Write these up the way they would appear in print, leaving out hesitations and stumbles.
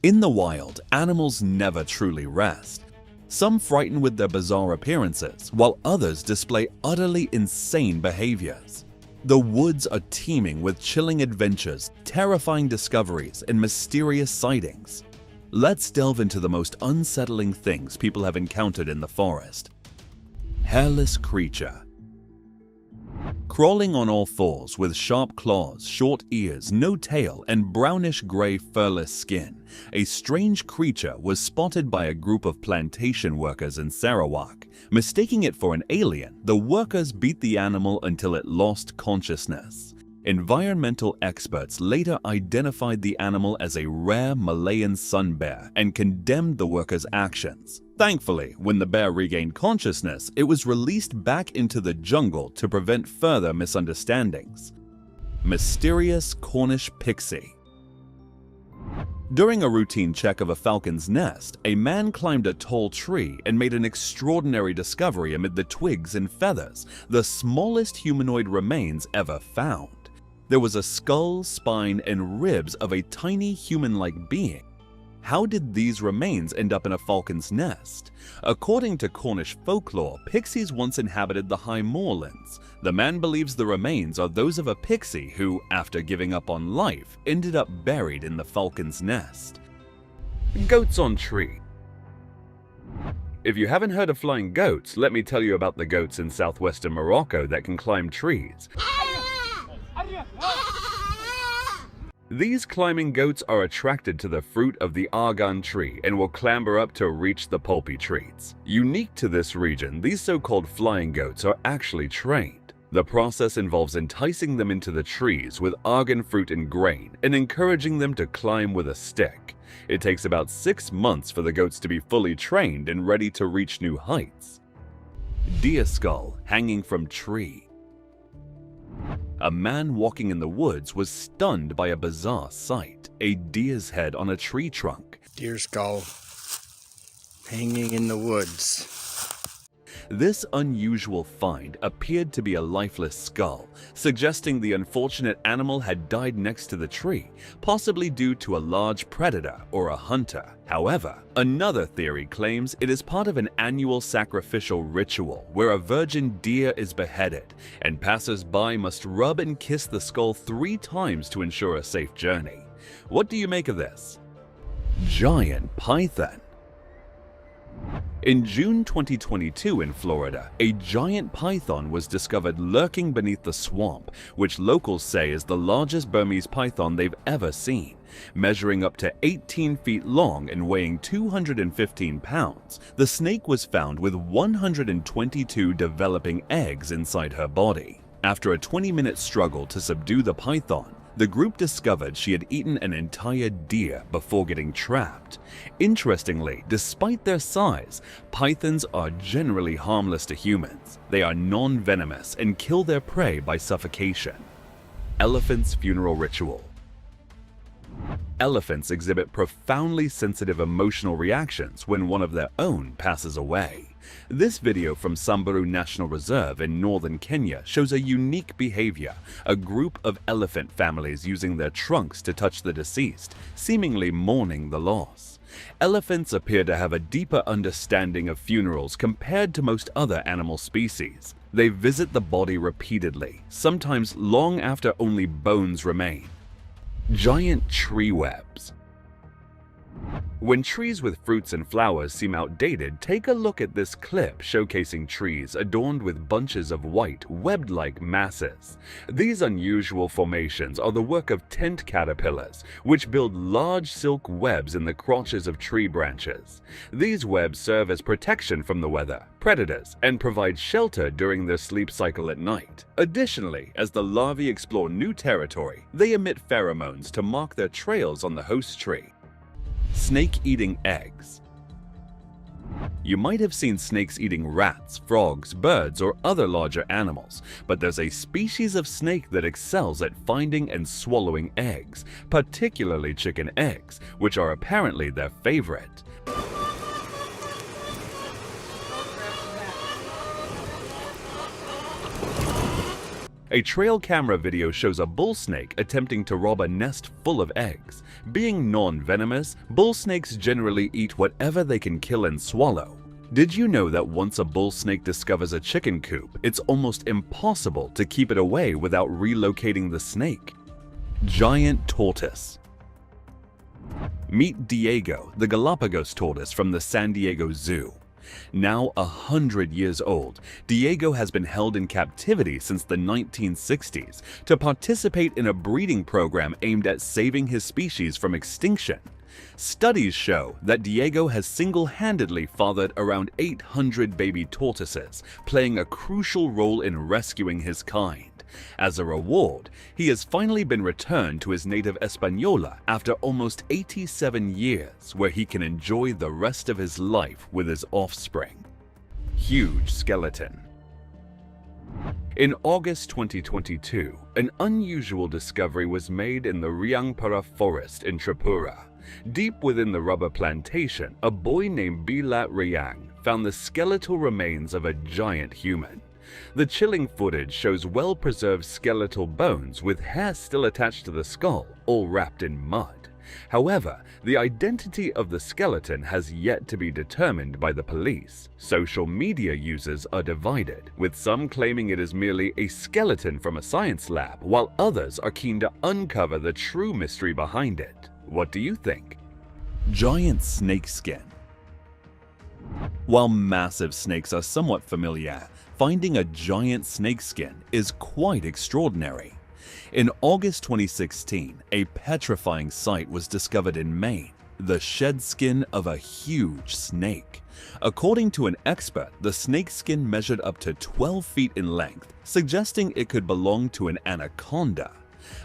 In the wild, animals never truly rest. Some frighten with their bizarre appearances, while others display utterly insane behaviors. The woods are teeming with chilling adventures, terrifying discoveries, and mysterious sightings. Let's delve into the most unsettling things people have encountered in the forest. Hairless creature. Crawling on all fours with sharp claws, short ears, no tail, and brownish-gray furless skin, a strange creature was spotted by a group of plantation workers in Sarawak. Mistaking it for an alien, the workers beat the animal until it lost consciousness. Environmental experts later identified the animal as a rare Malayan sun bear and condemned the workers' actions. Thankfully, when the bear regained consciousness, it was released back into the jungle to prevent further misunderstandings. Mysterious Cornish pixie. During a routine check of a falcon's nest, a man climbed a tall tree and made an extraordinary discovery amid the twigs and feathers, the smallest humanoid remains ever found. There was a skull, spine, and ribs of a tiny human-like being. How did these remains end up in a falcon's nest? According to Cornish folklore, pixies once inhabited the high moorlands. The man believes the remains are those of a pixie who, after giving up on life, ended up buried in the falcon's nest. Goats on tree. If you haven't heard of flying goats, let me tell you about the goats in southwestern Morocco that can climb trees. These climbing goats are attracted to the fruit of the argan tree and will clamber up to reach the pulpy treats. Unique to this region, these so-called flying goats are actually trained. The process involves enticing them into the trees with argan fruit and grain and encouraging them to climb with a stick. It takes about 6 months for the goats to be fully trained and ready to reach new heights. Deer skull hanging from tree. A man walking in the woods was stunned by a bizarre sight, a deer's head on a tree trunk. Deer skull hanging in the woods. This unusual find appeared to be a lifeless skull, suggesting the unfortunate animal had died next to the tree, possibly due to a large predator or a hunter. However, another theory claims it is part of an annual sacrificial ritual where a virgin deer is beheaded, and passers-by must rub and kiss the skull 3 times to ensure a safe journey. What do you make of this? Giant python. In June 2022 in Florida, a giant python was discovered lurking beneath the swamp, which locals say is the largest Burmese python they've ever seen. Measuring up to 18 feet long and weighing 215 pounds, the snake was found with 122 developing eggs inside her body. After a 20-minute struggle to subdue the python, the group discovered she had eaten an entire deer before getting trapped. Interestingly, despite their size, pythons are generally harmless to humans. They are non-venomous and kill their prey by suffocation. Elephant's funeral ritual. Elephants exhibit profoundly sensitive emotional reactions when one of their own passes away. This video from Samburu National Reserve in northern Kenya shows a unique behavior, a group of elephant families using their trunks to touch the deceased, seemingly mourning the loss. Elephants appear to have a deeper understanding of funerals compared to most other animal species. They visit the body repeatedly, sometimes long after only bones remain. Giant tree webs. When trees with fruits and flowers seem outdated, take a look at this clip showcasing trees adorned with bunches of white, webbed-like masses. These unusual formations are the work of tent caterpillars, which build large silk webs in the crotches of tree branches. These webs serve as protection from the weather, predators, and provide shelter during their sleep cycle at night. Additionally, as the larvae explore new territory, they emit pheromones to mark their trails on the host tree. Snake eating eggs. You might have seen snakes eating rats, frogs, birds, or other larger animals, but there's a species of snake that excels at finding and swallowing eggs, particularly chicken eggs, which are apparently their favorite. A trail camera video shows a bull snake attempting to rob a nest full of eggs. Being non-venomous, bull snakes generally eat whatever they can kill and swallow. Did you know that once a bull snake discovers a chicken coop, it's almost impossible to keep it away without relocating the snake? Giant tortoise. Meet Diego, the Galapagos tortoise from the San Diego Zoo. Now 100 years old, Diego has been held in captivity since the 1960s to participate in a breeding program aimed at saving his species from extinction. Studies show that Diego has single-handedly fathered around 800 baby tortoises, playing a crucial role in rescuing his kind. As a reward, he has finally been returned to his native Española after almost 87 years, where he can enjoy the rest of his life with his offspring. Huge skeleton. In August 2022, an unusual discovery was made in the Riangpara forest in Tripura. Deep within the rubber plantation, a boy named Bilat Riang found the skeletal remains of a giant human. The chilling footage shows well-preserved skeletal bones with hair still attached to the skull, all wrapped in mud. However, the identity of the skeleton has yet to be determined by the police. Social media users are divided, with some claiming it is merely a skeleton from a science lab, while others are keen to uncover the true mystery behind it. What do you think? Giant snake skin. While massive snakes are somewhat familiar, finding a giant snake skin is quite extraordinary. In August 2016, a petrifying sight was discovered in Maine, the shed skin of a huge snake. According to an expert, the snake skin measured up to 12 feet in length, suggesting it could belong to an anaconda.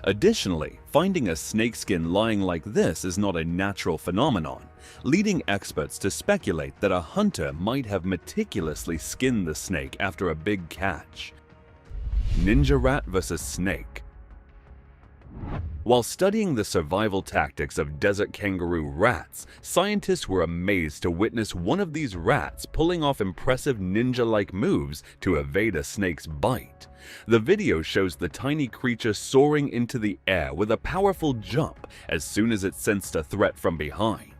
Additionally, finding a snakeskin lying like this is not a natural phenomenon, leading experts to speculate that a hunter might have meticulously skinned the snake after a big catch. Ninja rat versus snake. While studying the survival tactics of desert kangaroo rats, scientists were amazed to witness one of these rats pulling off impressive ninja-like moves to evade a snake's bite. The video shows the tiny creature soaring into the air with a powerful jump as soon as it sensed a threat from behind.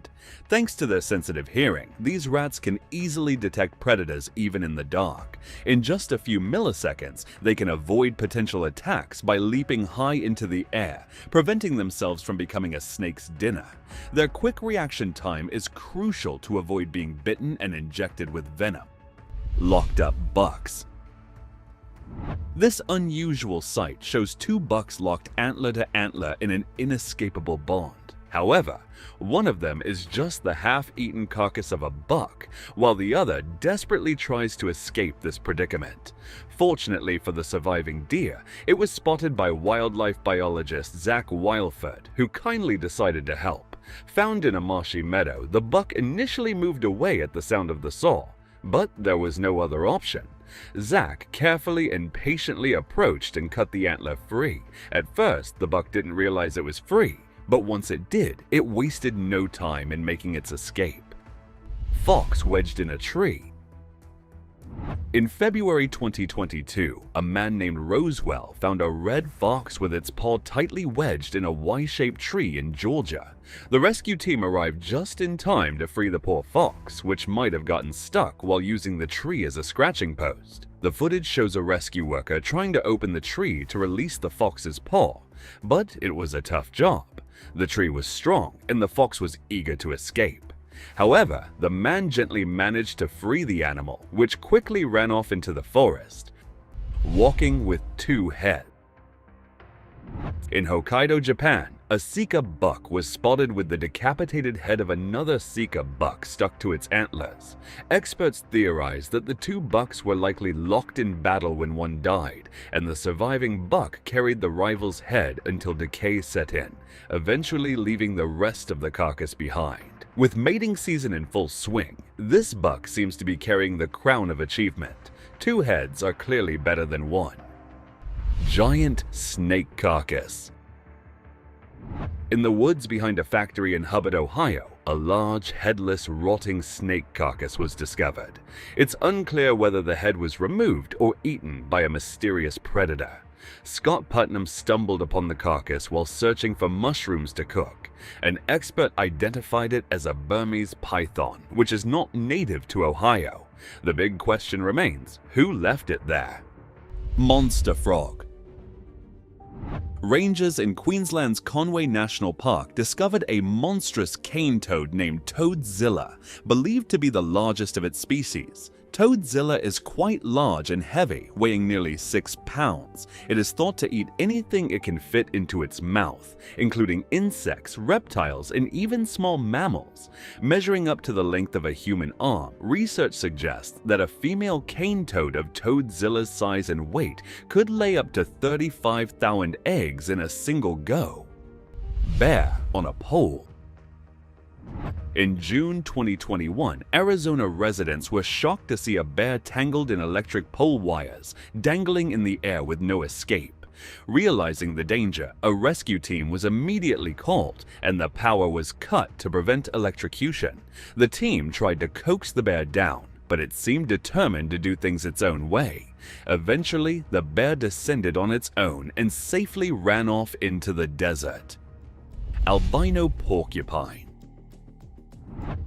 Thanks to their sensitive hearing, these rats can easily detect predators even in the dark. In just a few milliseconds, they can avoid potential attacks by leaping high into the air, preventing themselves from becoming a snake's dinner. Their quick reaction time is crucial to avoid being bitten and injected with venom. Locked up bucks. This unusual sight shows two bucks locked antler to antler in an inescapable bond. However, one of them is just the half-eaten carcass of a buck, while the other desperately tries to escape this predicament. Fortunately for the surviving deer, it was spotted by wildlife biologist Zach Wildford, who kindly decided to help. Found in a marshy meadow, the buck initially moved away at the sound of the saw, but there was no other option. Zach carefully and patiently approached and cut the antler free. At first, the buck didn't realize it was free, but once it did, it wasted no time in making its escape. Fox wedged in a tree. In February 2022, a man named Rosewell found a red fox with its paw tightly wedged in a Y-shaped tree in Georgia. The rescue team arrived just in time to free the poor fox, which might have gotten stuck while using the tree as a scratching post. The footage shows a rescue worker trying to open the tree to release the fox's paw, but it was a tough job. The tree was strong, and the fox was eager to escape. However, the man gently managed to free the animal, which quickly ran off into the forest. Walking with two heads. In Hokkaido, Japan, a Sika buck was spotted with the decapitated head of another Sika buck stuck to its antlers. Experts theorize that the two bucks were likely locked in battle when one died, and the surviving buck carried the rival's head until decay set in, eventually leaving the rest of the carcass behind. With mating season in full swing, this buck seems to be carrying the crown of achievement. Two heads are clearly better than one. Giant snake carcass. In the woods behind a factory in Hubbard, Ohio, a large, headless, rotting snake carcass was discovered. It's unclear whether the head was removed or eaten by a mysterious predator. Scott Putnam stumbled upon the carcass while searching for mushrooms to cook. An expert identified it as a Burmese python, which is not native to Ohio. The big question remains, who left it there? Monster frog. Rangers in Queensland's Conway National Park discovered a monstrous cane toad named Toadzilla, believed to be the largest of its species. Toadzilla is quite large and heavy, weighing nearly 6 pounds. It is thought to eat anything it can fit into its mouth, including insects, reptiles, and even small mammals. Measuring up to the length of a human arm, research suggests that a female cane toad of Toadzilla's size and weight could lay up to 35,000 eggs in a single go. Bear on a pole. In June 2021, Arizona residents were shocked to see a bear tangled in electric pole wires, dangling in the air with no escape. Realizing the danger, a rescue team was immediately called, and the power was cut to prevent electrocution. The team tried to coax the bear down, but it seemed determined to do things its own way. Eventually, the bear descended on its own and safely ran off into the desert. Albino porcupine.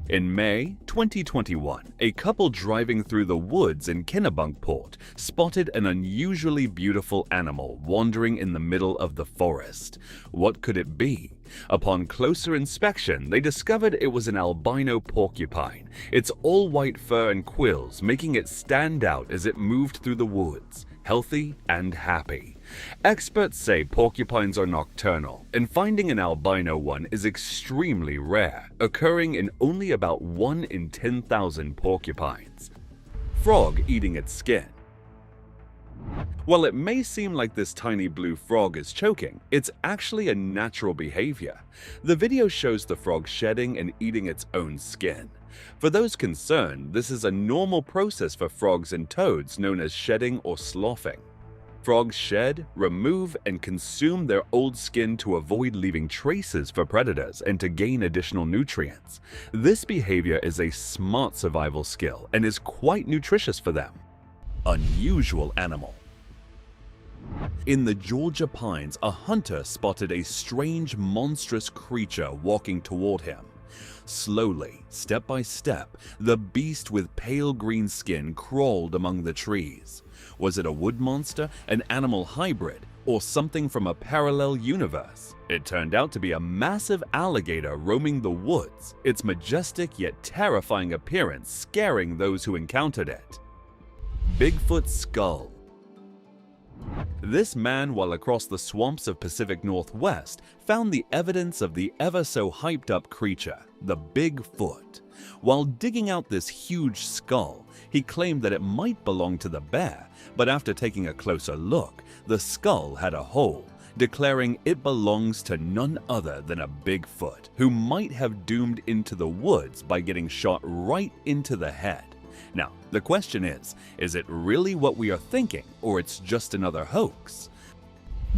In May 2021, a couple driving through the woods in Kennebunkport spotted an unusually beautiful animal wandering in the middle of the forest. What could it be? Upon closer inspection, they discovered it was an albino porcupine, its all-white fur and quills making it stand out as it moved through the woods, healthy and happy. Experts say porcupines are nocturnal, and finding an albino one is extremely rare, occurring in only about 1 in 10,000 porcupines. Frog eating its skin. While it may seem like this tiny blue frog is choking, it's actually a natural behavior. The video shows the frog shedding and eating its own skin. For those concerned, this is a normal process for frogs and toads known as shedding or sloughing. Frogs shed, remove, and consume their old skin to avoid leaving traces for predators and to gain additional nutrients. This behavior is a smart survival skill and is quite nutritious for them. Unusual animal. In the Georgia pines, a hunter spotted a strange, monstrous creature walking toward him. Slowly, step by step, the beast with pale green skin crawled among the trees. Was it a wood monster, an animal hybrid, or something from a parallel universe? It turned out to be a massive alligator roaming the woods, its majestic yet terrifying appearance scaring those who encountered it. Bigfoot's skull. This man, while across the swamps of Pacific Northwest, found the evidence of the ever-so-hyped-up creature, the Bigfoot. While digging out this huge skull, he claimed that it might belong to the bear, but after taking a closer look, the skull had a hole, declaring it belongs to none other than a Bigfoot, who might have doomed into the woods by getting shot right into the head. Now, the question is it really what we are thinking, or it's just another hoax?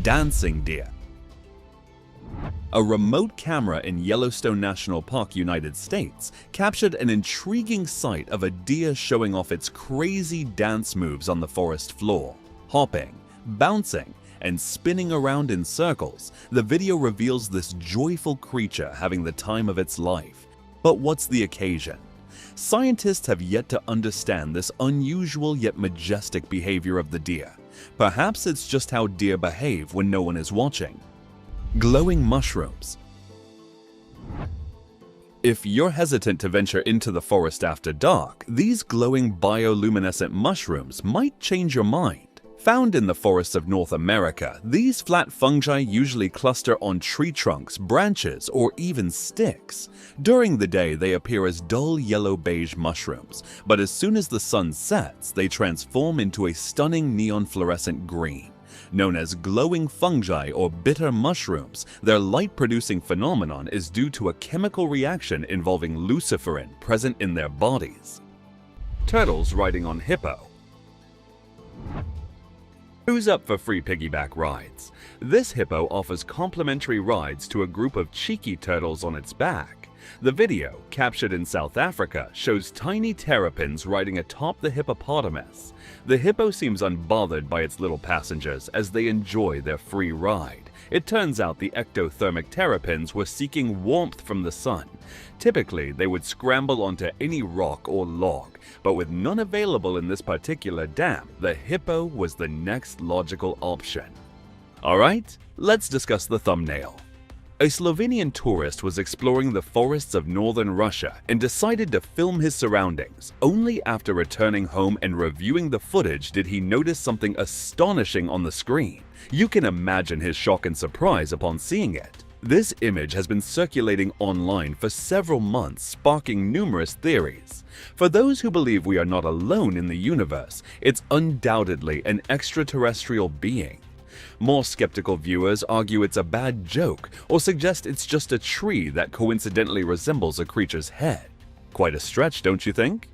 Dancing deer. A remote camera in Yellowstone National Park, United States, captured an intriguing sight of a deer showing off its crazy dance moves on the forest floor. Hopping, bouncing, and spinning around in circles, the video reveals this joyful creature having the time of its life. But what's the occasion? Scientists have yet to understand this unusual yet majestic behavior of the deer. Perhaps it's just how deer behave when no one is watching. Glowing mushrooms. If you're hesitant to venture into the forest after dark, these glowing bioluminescent mushrooms might change your mind. Found in the forests of North America, these flat fungi usually cluster on tree trunks, branches, or even sticks. During the day, they appear as dull yellow-beige mushrooms, but as soon as the sun sets, they transform into a stunning neon fluorescent green. Known as glowing fungi or bitter mushrooms, their light-producing phenomenon is due to a chemical reaction involving luciferin present in their bodies. Turtles riding on hippo. Who's up for free piggyback rides? This hippo offers complimentary rides to a group of cheeky turtles on its back. The video, captured in South Africa, shows tiny terrapins riding atop the hippopotamus. The hippo seems unbothered by its little passengers as they enjoy their free ride. It turns out the ectothermic terrapins were seeking warmth from the sun. Typically, they would scramble onto any rock or log, but with none available in this particular dam, the hippo was the next logical option. Alright, let's discuss the thumbnail. A Slovenian tourist was exploring the forests of northern Russia and decided to film his surroundings. Only after returning home and reviewing the footage did he notice something astonishing on the screen. You can imagine his shock and surprise upon seeing it. This image has been circulating online for several months, sparking numerous theories. For those who believe we are not alone in the universe, it's undoubtedly an extraterrestrial being. More skeptical viewers argue it's a bad joke or suggest it's just a tree that coincidentally resembles a creature's head. Quite a stretch, don't you think?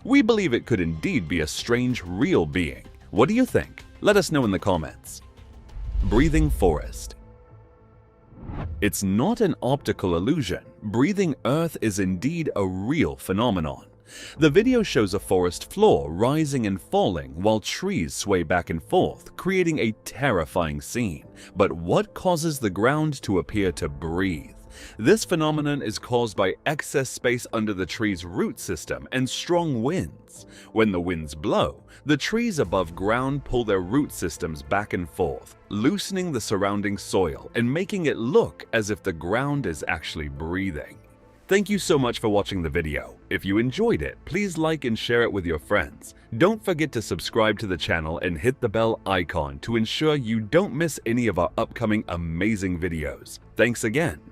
We believe it could indeed be a strange, real being. What do you think? Let us know in the comments. Breathing forest. It's not an optical illusion. Breathing Earth is indeed a real phenomenon. The video shows a forest floor rising and falling while trees sway back and forth, creating a terrifying scene. But what causes the ground to appear to breathe? This phenomenon is caused by excess space under the tree's root system and strong winds. When the winds blow, the trees above ground pull their root systems back and forth, loosening the surrounding soil and making it look as if the ground is actually breathing. Thank you so much for watching the video. If you enjoyed it, please like and share it with your friends. Don't forget to subscribe to the channel and hit the bell icon to ensure you don't miss any of our upcoming amazing videos. Thanks again.